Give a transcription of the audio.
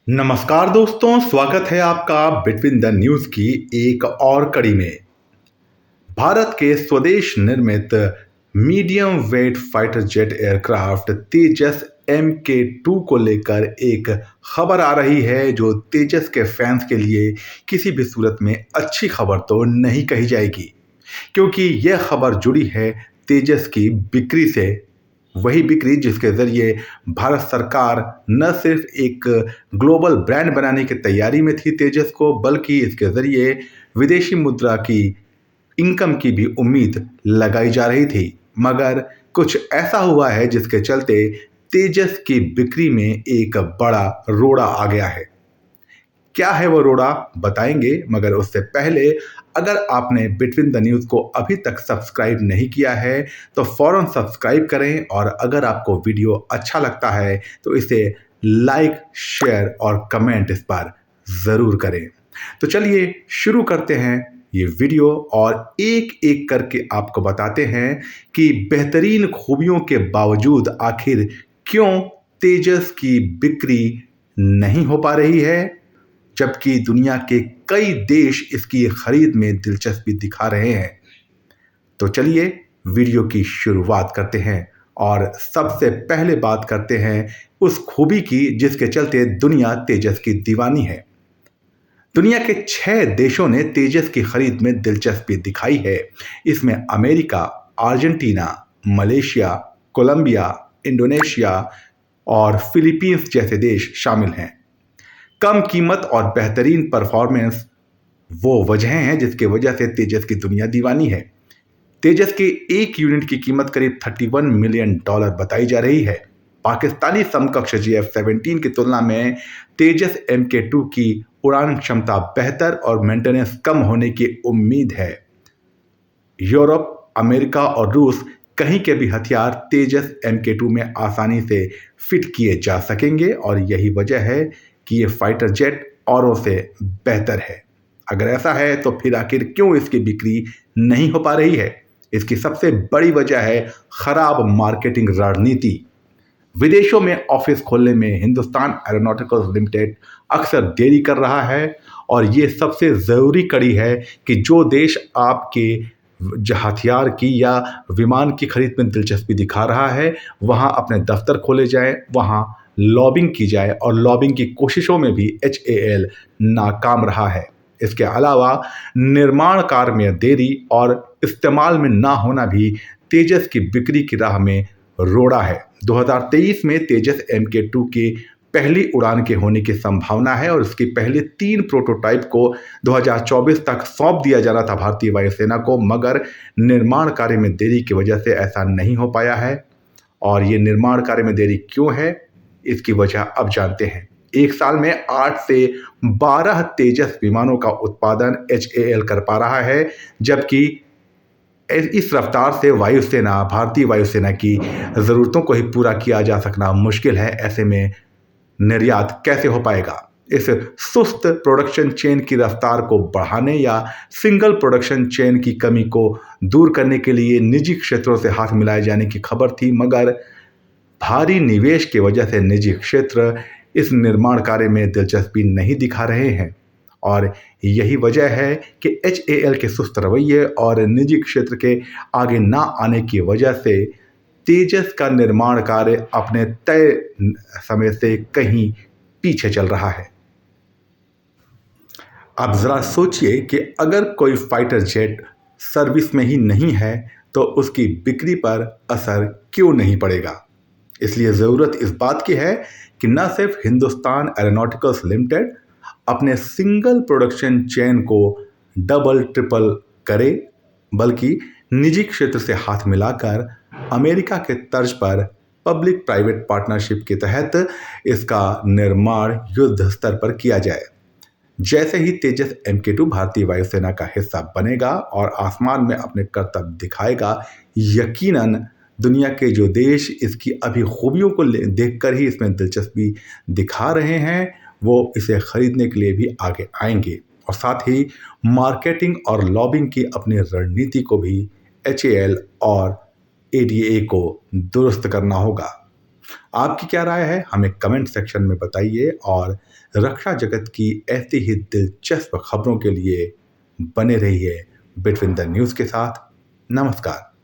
नमस्कार दोस्तों, स्वागत है आपका बिटवीन द न्यूज़ की एक और कड़ी में। भारत के स्वदेश निर्मित medium weight fighter jet aircraft Tejas MK2 को लेकर एक खबर आ रही है जो तेजस के फैंस के लिए किसी भी सूरत में अच्छी खबर तो नहीं कही जाएगी, क्योंकि यह खबर जुड़ी है तेजस की बिक्री से। वही बिक्री जिसके ज़रिए भारत सरकार न सिर्फ एक ग्लोबल ब्रांड बनाने की तैयारी में थी तेजस को, बल्कि इसके ज़रिए विदेशी मुद्रा की इनकम की भी उम्मीद लगाई जा रही थी। मगर कुछ ऐसा हुआ है जिसके चलते तेजस की बिक्री में एक बड़ा रोड़ा आ गया है। क्या है वो रोड़ा बताएंगे, मगर उससे पहले अगर आपने बिटवीन द न्यूज़ को अभी तक सब्सक्राइब नहीं किया है तो फौरन सब्सक्राइब करें, और अगर आपको वीडियो अच्छा लगता है तो इसे लाइक, शेयर और कमेंट इस पर ज़रूर करें। तो चलिए शुरू करते हैं ये वीडियो और एक एक करके आपको बताते हैं कि बेहतरीन खूबियों के बावजूद आखिर क्यों तेजस की बिक्री नहीं हो पा रही है, जबकि दुनिया के कई देश इसकी खरीद में दिलचस्पी दिखा रहे हैं। तो चलिए वीडियो की शुरुआत करते हैं और सबसे पहले बात करते हैं उस खूबी की जिसके चलते दुनिया तेजस की दीवानी है। दुनिया के 6 देशों ने तेजस की खरीद में दिलचस्पी दिखाई है। इसमें America, Argentina, Malaysia, Colombia, Indonesia और फिलीपींस जैसे देश शामिल हैं। कम कीमत और बेहतरीन परफॉर्मेंस वो वजह हैं जिसकी वजह से तेजस की दुनिया दीवानी है। तेजस के एक यूनिट की कीमत करीब $31 मिलियन बताई जा रही है। पाकिस्तानी समकक्ष GF-17 की तुलना में तेजस MK2 की उड़ान क्षमता बेहतर और मेंटेनेंस कम होने की उम्मीद है। यूरोप, अमेरिका और रूस कहीं के भी हथियार तेजस MK2 में आसानी से फिट किए जा सकेंगे, और यही वजह है कि ये फाइटर जेट औरों से बेहतर है। अगर ऐसा है तो फिर आखिर क्यों इसकी बिक्री नहीं हो पा रही है? इसकी सबसे बड़ी वजह है खराब मार्केटिंग रणनीति। विदेशों में ऑफिस खोलने में हिंदुस्तान एरोनॉटिकल्स लिमिटेड अक्सर देरी कर रहा है, और ये सबसे ज़रूरी कड़ी है कि जो देश आपके हथियार की या विमान की खरीद में दिलचस्पी दिखा रहा है वहाँ अपने दफ्तर खोले जाए, वहाँ लॉबिंग की जाए, और लॉबिंग की कोशिशों में भी HAL नाकाम रहा है। इसके अलावा निर्माण कार्य में देरी और इस्तेमाल में ना होना भी तेजस की बिक्री की राह में रोड़ा है। 2023 में तेजस MK2 की पहली उड़ान के होने की संभावना है, और उसके पहले 3 प्रोटोटाइप को 2024 तक सौंप दिया जाना था भारतीय वायुसेना को, मगर निर्माण कार्य में देरी की वजह से ऐसा नहीं हो पाया है। और ये निर्माण कार्य में देरी क्यों है, इसकी वजह अब जानते हैं। एक साल में 8 से 12 तेजस विमानों का उत्पादन HAL कर पा रहा है, जबकि इस रफ्तार से वायुसेना, भारतीय वायुसेना की ज़रूरतों को ही पूरा किया जा सकना मुश्किल है। ऐसे में निर्यात कैसे हो पाएगा? इस सुस्त प्रोडक्शन चेन की रफ्तार को बढ़ाने या सिंगल प्रोडक्शन चेन की कमी को दूर करने के लिए निजी क्षेत्रों से हाथ मिलाए जाने की खबर थी, मगर भारी निवेश की वजह से निजी क्षेत्र इस निर्माण कार्य में दिलचस्पी नहीं दिखा रहे हैं, और यही वजह है कि HAL के सुस्त रवैये और निजी क्षेत्र के आगे ना आने की वजह से तेजस का निर्माण कार्य अपने तय समय से कहीं पीछे चल रहा है। अब ज़रा सोचिए कि अगर कोई फाइटर जेट सर्विस में ही नहीं है तो उसकी बिक्री पर असर क्यों नहीं पड़ेगा। इसलिए ज़रूरत इस बात की है कि न सिर्फ हिंदुस्तान एरोनॉटिकल्स लिमिटेड अपने सिंगल प्रोडक्शन चेन को डबल ट्रिपल करे, बल्कि निजी क्षेत्र से हाथ मिलाकर अमेरिका के तर्ज पर पब्लिक प्राइवेट पार्टनरशिप के तहत इसका निर्माण युद्ध स्तर पर किया जाए। जैसे ही तेजस MK2 भारतीय वायुसेना का हिस्सा बनेगा और आसमान में अपने करतब दिखाएगा, यकीनन दुनिया के जो देश इसकी अभी खूबियों को देखकर ही इसमें दिलचस्पी दिखा रहे हैं, वो इसे खरीदने के लिए भी आगे आएंगे। और साथ ही मार्केटिंग और लॉबिंग की अपनी रणनीति को भी HAL और ADA को दुरुस्त करना होगा। आपकी क्या राय है हमें कमेंट सेक्शन में बताइए और रक्षा जगत की ऐसी ही दिलचस्प खबरों के लिए बने रहिए बिटवीन द न्यूज़ के साथ। नमस्कार।